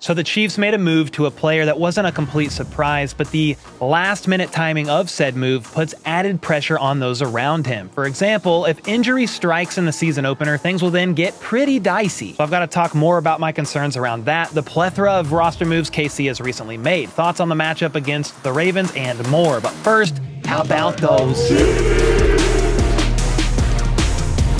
So the Chiefs made a move to a player that wasn't a complete surprise, but the last-minute timing of said move puts added pressure on those around him. For example, if injury strikes in the season opener, things will then get pretty dicey. So I've got to talk more about my concerns around that, the plethora of roster moves KC has recently made, thoughts on the matchup against the Ravens, and more. But first, how about those?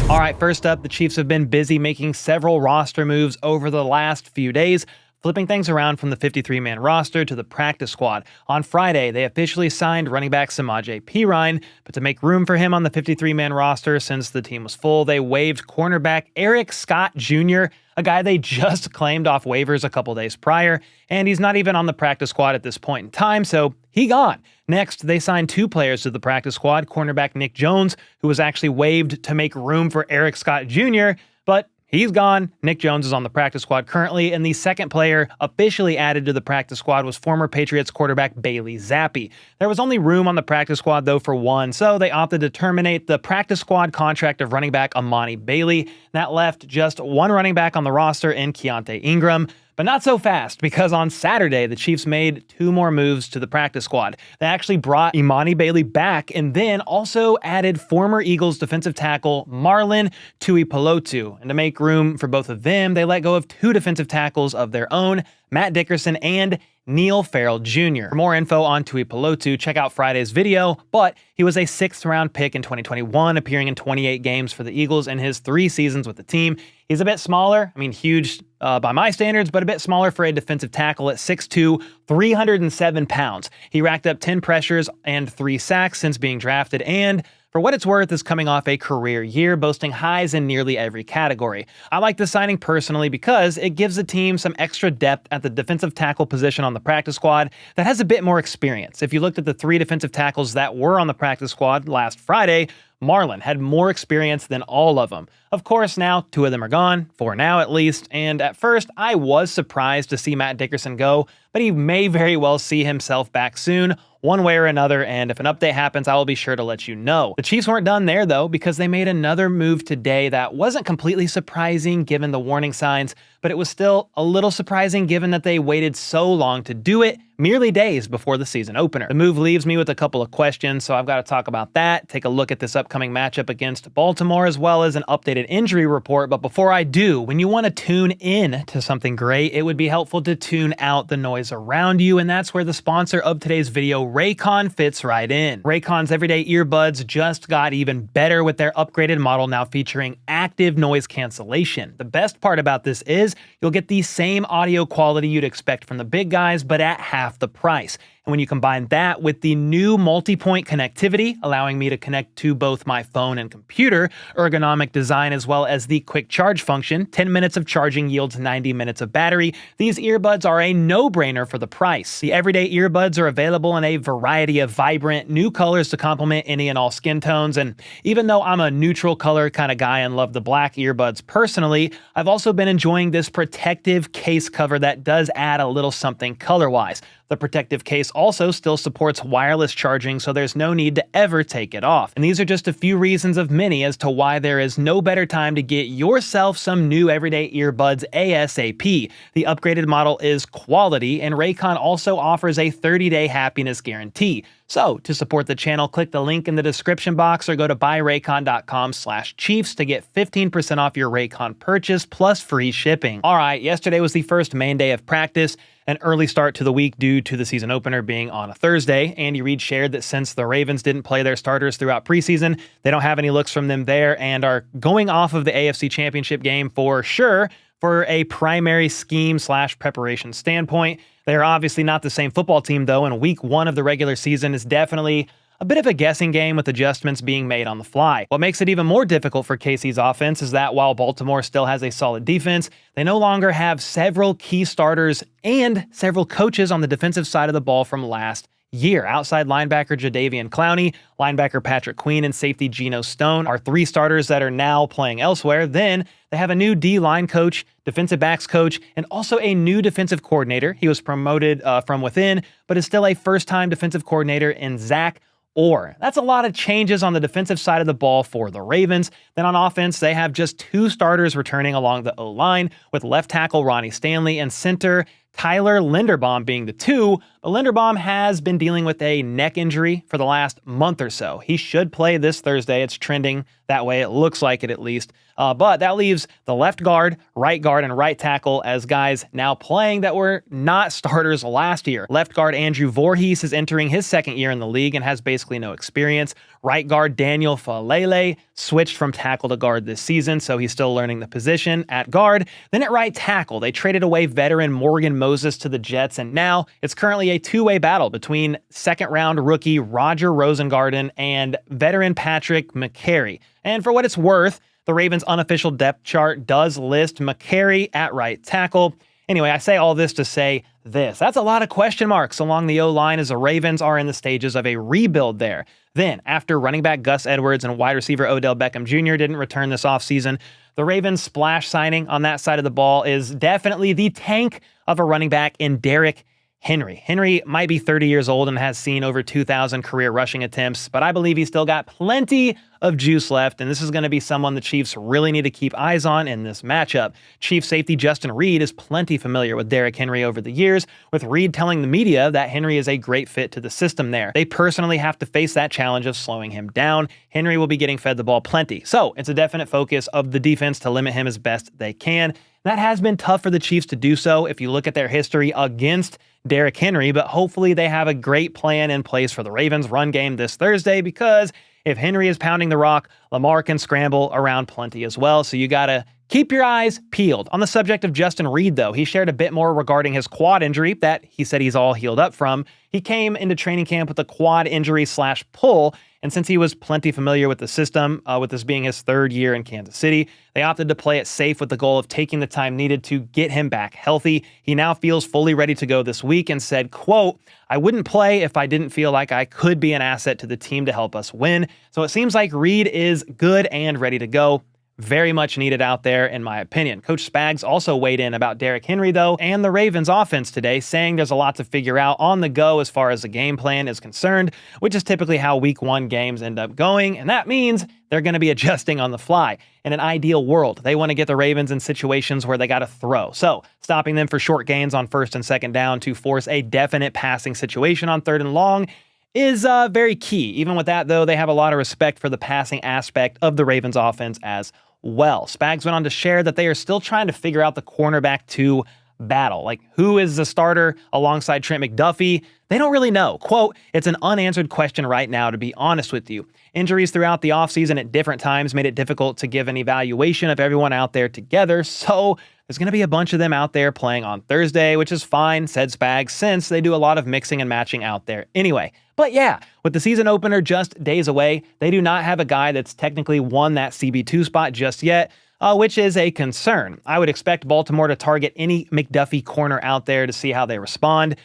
All right, first up, the Chiefs have been busy making several roster moves over the last few days, flipping things around from the 53-man roster to the practice squad. On Friday, they officially signed running back Samaje Perine, but to make room for him on the 53-man roster since the team was full, they waived cornerback Eric Scott Jr., a guy they just claimed off waivers a couple days prior, and he's not even on the practice squad at this point in time, so he gone. Next, they signed two players to the practice squad, cornerback Nick Jones, who was actually waived to make room for Eric Scott Jr., but he's gone. Nick Jones is on the practice squad currently, and the second player officially added to the practice squad was former Patriots quarterback Bailey Zappi. There was only room on the practice squad, though, for one, so they opted to terminate the practice squad contract of running back Amani Bailey. That left just one running back on the roster in Keontae Ingram. But not so fast, because on Saturday, the Chiefs made two more moves to the practice squad. They actually brought Imani Bailey back and then also added former Eagles defensive tackle Marlon Tuipulotu. And to make room for both of them, they let go of two defensive tackles of their own, Matt Dickerson and Neil Farrell Jr. For more info on Tuipulotu, check out Friday's video, but he was a 6th-round pick in 2021, appearing in 28 games for the Eagles in his 3 seasons with the team. He's a bit smaller, huge by my standards, but a bit smaller for a defensive tackle at 6'2", 307 pounds. He racked up 10 pressures and 3 sacks since being drafted, and for what it's worth, is coming off a career year, boasting highs in nearly every category. I like this signing personally because it gives the team some extra depth at the defensive tackle position on the practice squad that has a bit more experience. If you looked at the 3 defensive tackles that were on the practice squad last Friday, Marlon had more experience than all of them. Of course, now 2 of them are gone, for now at least, and at first I was surprised to see Matt Dickerson go, but he may very well see himself back soon, one way or another, and if an update happens, I will be sure to let you know. The Chiefs weren't done there, though, because they made another move today that wasn't completely surprising given the warning signs, but it was still a little surprising given that they waited so long to do it, merely days before the season opener. The move leaves me with a couple of questions, so I've got to talk about that, take a look at this upcoming matchup against Baltimore, as well as an updated injury report. But before I do, when you want to tune in to something great, it would be helpful to tune out the noise around you, and that's where the sponsor of today's video, Raycon, fits right in. Raycon's everyday earbuds just got even better with their upgraded model now featuring active noise cancellation. The best part about this is you'll get the same audio quality you'd expect from the big guys, but at half the price. And when you combine that with the new multi-point connectivity, allowing me to connect to both my phone and computer, ergonomic design, as well as the quick charge function, 10 minutes of charging yields 90 minutes of battery, these earbuds are a no-brainer for the price. The everyday earbuds are available in a variety of vibrant new colors to complement any and all skin tones, and even though I'm a neutral color kind of guy and love the black earbuds personally, I've also been enjoying this protective case cover that does add a little something color-wise. The protective case also still supports wireless charging, so there's no need to ever take it off. And these are just a few reasons of many as to why there is no better time to get yourself some new everyday earbuds ASAP. The upgraded model is quality, and Raycon also offers a 30-day happiness guarantee. So, to support the channel, click the link in the description box or go to buyraycon.com/Chiefs to get 15% off your Raycon purchase plus free shipping. Alright, yesterday was the first main day of practice, an early start to the week due to the season opener being on a Thursday. Andy Reid shared that since the Ravens didn't play their starters throughout preseason, they don't have any looks from them there and are going off of the AFC Championship game for sure for a primary scheme/preparation standpoint. They're obviously not the same football team, though, and week 1 of the regular season is definitely a bit of a guessing game with adjustments being made on the fly. What makes it even more difficult for KC's offense is that while Baltimore still has a solid defense, they no longer have several key starters and several coaches on the defensive side of the ball from last year. Outside linebacker Jadeveon Clowney, linebacker Patrick Queen, and safety Geno Stone are 3 starters that are now playing elsewhere. Then they have a new D-line coach, defensive backs coach, and also a new defensive coordinator. He was promoted from within, but is still a first-time defensive coordinator in Zach Orr. That's a lot of changes on the defensive side of the ball for the Ravens. Then on offense, they have just 2 starters returning along the O-line, with left tackle Ronnie Stanley and center Tyler Linderbaum being the 2, but Linderbaum has been dealing with a neck injury for the last month or so. He should play this Thursday. It's trending that way. It looks like it at least. But that leaves the left guard, and right tackle as guys now playing that were not starters last year. Left guard Andrew Voorhees is entering his second year in the league and has basically no experience. Right guard Daniel Falele switched from tackle to guard this season, so he's still learning the position at guard. Then at right tackle, they traded away veteran Morgan Moses to the Jets, and now it's currently a two-way battle between second-round rookie Roger Rosengarten and veteran Patrick McCary. And for what it's worth, the Ravens' unofficial depth chart does list McCary at right tackle. Anyway, I say all this to say this. That's a lot of question marks along the O-line as the Ravens are in the stages of a rebuild there. Then, after running back Gus Edwards and wide receiver Odell Beckham Jr. didn't return this offseason, the Ravens' splash signing on that side of the ball is definitely the tank of a running back in Derrick Henry. Henry might be 30 years old and has seen over 2,000 career rushing attempts, but I believe he's still got plenty of juice left, and this is going to be someone the Chiefs really need to keep eyes on in this matchup. Chief safety Justin Reid is plenty familiar with Derrick Henry over the years, with Reid telling the media that Henry is a great fit to the system there. They personally have to face that challenge of slowing him down. Henry will be getting fed the ball plenty, so it's a definite focus of the defense to limit him as best they can. That has been tough for the Chiefs to do so if you look at their history against Derrick Henry, but hopefully they have a great plan in place for the Ravens' run game this Thursday, because if Henry is pounding the rock, Lamar can scramble around plenty as well, so you gotta keep your eyes peeled. On the subject of Justin Reid, though, he shared a bit more regarding his quad injury that he said he's all healed up from. He came into training camp with a quad injury/pull, and since he was plenty familiar with the system, with this being his third year in Kansas City, they opted to play it safe with the goal of taking the time needed to get him back healthy. He now feels fully ready to go this week and said, quote, "I wouldn't play if I didn't feel like I could be an asset to the team to help us win." So it seems like Reid is good and ready to go. Very much needed out there, in my opinion. Coach Spags also weighed in about Derrick Henry, though, and the Ravens' offense today, saying there's a lot to figure out on the go as far as the game plan is concerned, which is typically how Week 1 games end up going, and that means they're going to be adjusting on the fly. In an ideal world, they want to get the Ravens in situations where they got to throw. So, stopping them for short gains on first and second down to force a definite passing situation on third and long is very key. Even with that, though, they have a lot of respect for the passing aspect of the Ravens' offense as well. Spags went on to share that they are still trying to figure out the cornerback 2 battle. Like, who is the starter alongside Trent McDuffie? They don't really know. Quote, "It's an unanswered question right now, to be honest with you. Injuries throughout the offseason at different times made it difficult to give an evaluation of everyone out there together, so there's going to be a bunch of them out there playing on Thursday, which is fine," said Spags, since they do a lot of mixing and matching out there anyway. But yeah, with the season opener just days away, they do not have a guy that's technically won that CB2 spot just yet, which is a concern. I would expect Baltimore to target any McDuffie corner out there to see how they respond.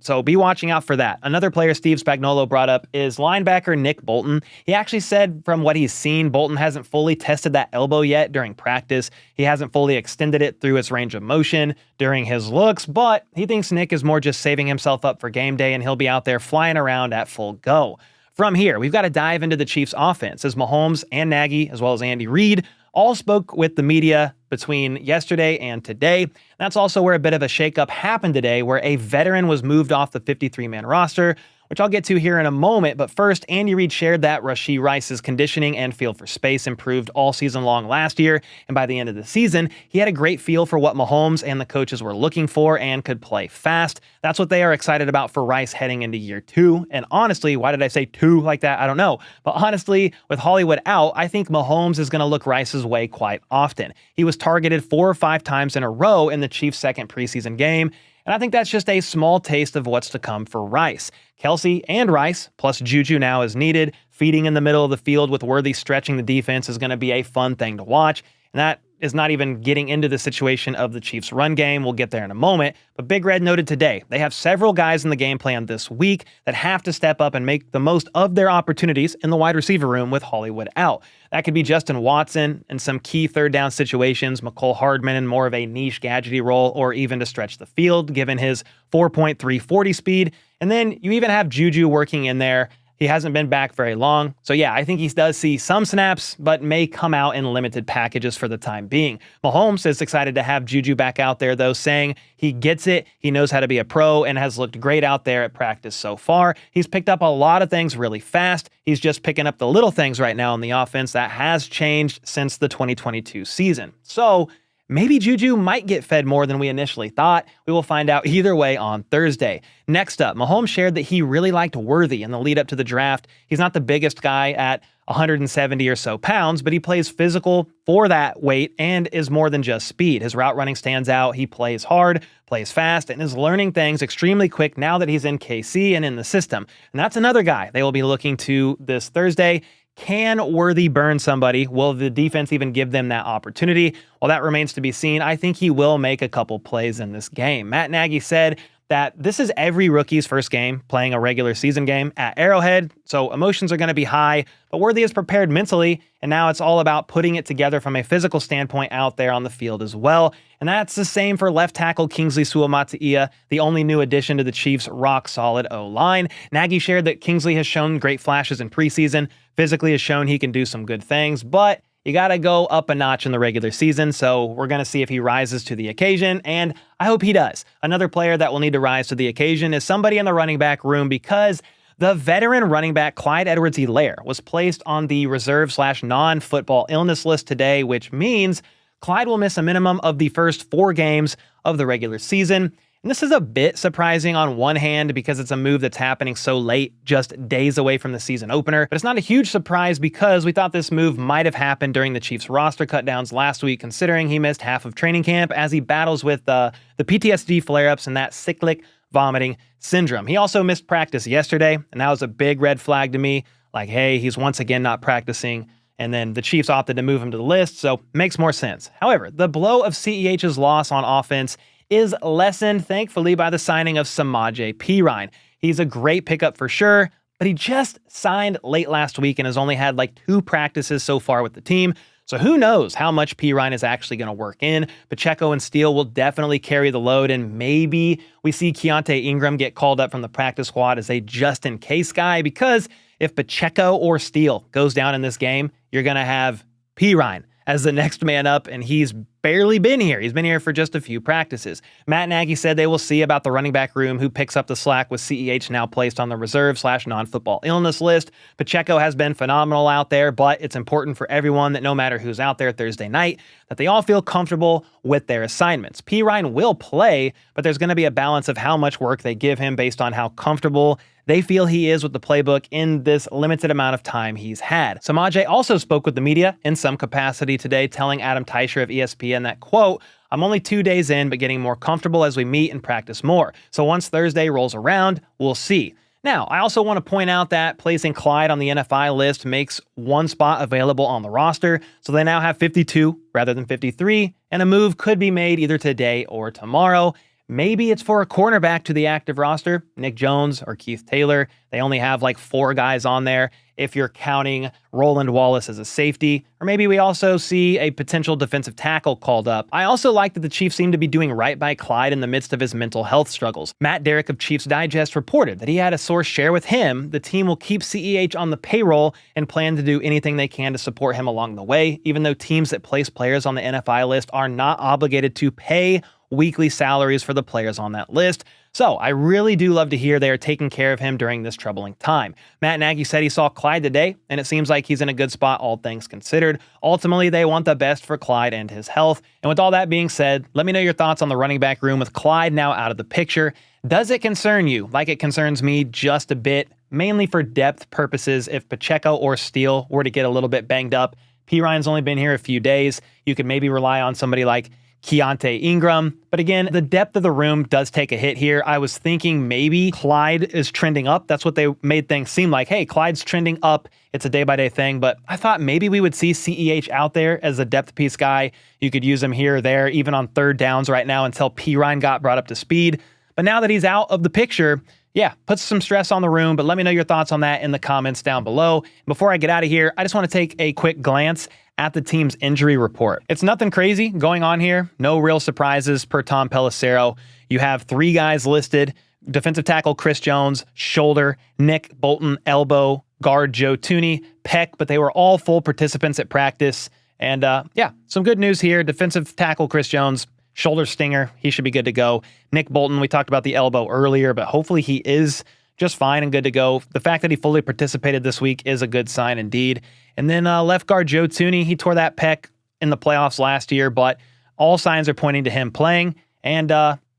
So be watching out for that. Another player Steve Spagnuolo brought up is linebacker Nick Bolton. He actually said from what he's seen, Bolton hasn't fully tested that elbow yet during practice. He hasn't fully extended it through its range of motion during his looks, but he thinks Nick is more just saving himself up for game day and he'll be out there flying around at full go. From here, we've got to dive into the Chiefs' offense as Mahomes and Nagy, as well as Andy Reid, all spoke with the media between yesterday and today. That's also where a bit of a shakeup happened today, where a veteran was moved off the 53-man roster, which I'll get to here in a moment. But first, Andy Reid shared that Rashee Rice's conditioning and feel for space improved all season long last year, and by the end of the season, he had a great feel for what Mahomes and the coaches were looking for and could play fast. That's what they are excited about for Rice heading into year 2. And honestly, why did I say 2 like that? I don't know. But honestly, with Hollywood out, I think Mahomes is going to look Rice's way quite often. He was targeted 4 or 5 times in a row in the Chiefs' second preseason game, and I think that's just a small taste of what's to come for Rice. Kelsey and Rice, plus Juju now is needed. Feeding in the middle of the field with Worthy stretching the defense is going to be a fun thing to watch. And that is not even getting into the situation of the Chiefs' run game. We'll get there in a moment. But Big Red noted today, they have several guys in the game plan this week that have to step up and make the most of their opportunities in the wide receiver room with Hollywood out. That could be Justin Watson in some key third down situations, McCole Hardman in more of a niche gadgety role, or even to stretch the field given his 4.3 40 speed. And then you even have Juju working in there He hasn't been back very long. So yeah, I think he does see some snaps, but may come out in limited packages for the time being. Mahomes is excited to have Juju back out there, though, saying he gets it, he knows how to be a pro, and has looked great out there at practice so far. He's picked up a lot of things really fast. He's just picking up the little things right now in the offense that has changed since the 2022 season. So maybe Juju might get fed more than we initially thought. We will find out either way on Thursday. Next up, Mahomes shared that he really liked Worthy in the lead up to the draft. He's not the biggest guy at 170 or so pounds, but he plays physical for that weight and is more than just speed. His route running stands out. He plays hard, plays fast, and is learning things extremely quick now that he's in KC and in the system. And that's another guy they will be looking to this Thursday. Can Worthy burn somebody? Will the defense even give them that opportunity? Well, that remains to be seen. I think he will make a couple plays in this game. Matt Nagy said that this is every rookie's first game playing a regular season game at Arrowhead, so emotions are going to be high, but Worthy is prepared mentally, and now it's all about putting it together from a physical standpoint out there on the field as well. And that's the same for left tackle Kingsley Suamataia, the only new addition to the Chiefs' rock-solid O-line. Nagy shared that Kingsley has shown great flashes in preseason, physically has shown he can do some good things, but you got to go up a notch in the regular season, so we're going to see if he rises to the occasion, and I hope he does. Another player that will need to rise to the occasion is somebody in the running back room, because the veteran running back Clyde Edwards-Helaire was placed on the reserve/non-football illness list today, which means Clyde will miss a minimum of the first 4 games of the regular season. And this is a bit surprising on one hand because it's a move that's happening so late, just days away from the season opener. But it's not a huge surprise because we thought this move might have happened during the Chiefs roster cutdowns last week, considering he missed half of training camp as he battles with the PTSD flare-ups and that cyclic vomiting syndrome. He also missed practice yesterday, and that was a big red flag to me. Like, hey, he's once again not practicing. And then the Chiefs opted to move him to the list, so makes more sense. However, the blow of CEH's loss on offense is lessened, thankfully, by the signing of Samaje Perine. He's a great pickup for sure, but he just signed late last week and has only had like 2 practices so far with the team. So who knows how much Perine is actually going to work in. Pacheco and Steele will definitely carry the load, and maybe we see Keontae Ingram get called up from the practice squad as a just-in-case guy, because if Pacheco or Steele goes down in this game, you're going to have Perine as the next man up, and he's barely been here. He's been here for just a few practices. Matt Nagy said they will see about the running back room, who picks up the slack with CEH now placed on the reserve/non-football illness list. Pacheco has been phenomenal out there, but it's important for everyone that no matter who's out there Thursday night, that they all feel comfortable with their assignments. Perine will play, but there's going to be a balance of how much work they give him based on how comfortable they feel he is with the playbook in this limited amount of time he's had. Samaje also spoke with the media in some capacity today, telling Adam Teicher of ESPN that, quote, "I'm only 2 days in, but getting more comfortable as we meet and practice more. So once Thursday rolls around, we'll see." Now, I also want to point out that placing Clyde on the NFI list makes 1 spot available on the roster, so they now have 52 rather than 53, and a move could be made either today or tomorrow. Maybe it's for a cornerback to the active roster, Nick Jones or Keith Taylor. They only have like 4 guys on there if you're counting Roland Wallace as a safety. Or maybe we also see a potential defensive tackle called up. I also like that the Chiefs seem to be doing right by Clyde in the midst of his mental health struggles. Matt Derrick of Chiefs Digest reported that he had a source share with him the team will keep CEH on the payroll and plan to do anything they can to support him along the way, even though teams that place players on the NFI list are not obligated to pay weekly salaries for the players on that list. So I really do love to hear they are taking care of him during this troubling time. Matt Nagy said he saw Clyde today, and it seems like he's in a good spot, all things considered. Ultimately, they want the best for Clyde and his health. And with all that being said, let me know your thoughts on the running back room with Clyde now out of the picture. Does it concern you like it concerns me just a bit, mainly for depth purposes if Pacheco or Steele were to get a little bit banged up? Perine's only been here a few days. You could maybe rely on somebody like Keontae Ingram. But again, the depth of the room does take a hit here. I was thinking maybe Clyde is trending up. That's what they made things seem like. Hey, Clyde's trending up. It's a day-by-day thing. But I thought maybe we would see CEH out there as a depth piece guy. You could use him here or there, even on third downs right now until Perine got brought up to speed. But now that he's out of the picture, yeah, puts some stress on the room, but let me know your thoughts on that in the comments down below. Before I get out of here, I just want to take a quick glance at the team's injury report. It's nothing crazy going on here. No real surprises per Tom Pelissero. You have 3 guys listed defensive tackle Chris Jones, shoulder, Nick Bolton, elbow, guard Joe Tooney, pec, but they were all full participants at practice. And yeah, some good news here. Defensive tackle Chris Jones, shoulder stinger, he should be good to go. Nick Bolton, we talked about the elbow earlier, but hopefully he is just fine and good to go. The fact that he fully participated this week is a good sign indeed. And then left guard Joe Tooney, he tore that pec in the playoffs last year, but all signs are pointing to him playing, and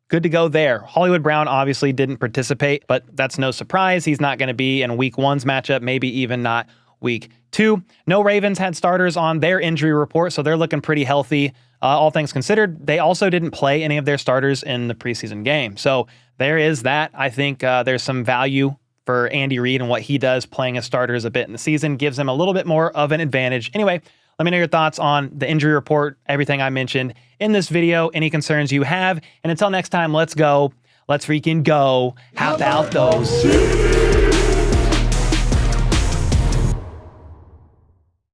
good to go there. Hollywood Brown obviously didn't participate, but that's no surprise. He's not going to be in week 1's matchup, maybe even not week 2. No Ravens had starters on their injury report, so they're looking pretty healthy. All things considered, they also didn't play any of their starters in the preseason game. So there is that. I think there's some value for Andy Reid and what he does playing his starters a bit in the season. Gives him a little bit more of an advantage. Anyway, let me know your thoughts on the injury report, everything I mentioned in this video, any concerns you have. And until next time, let's go. Let's freaking go. How about those?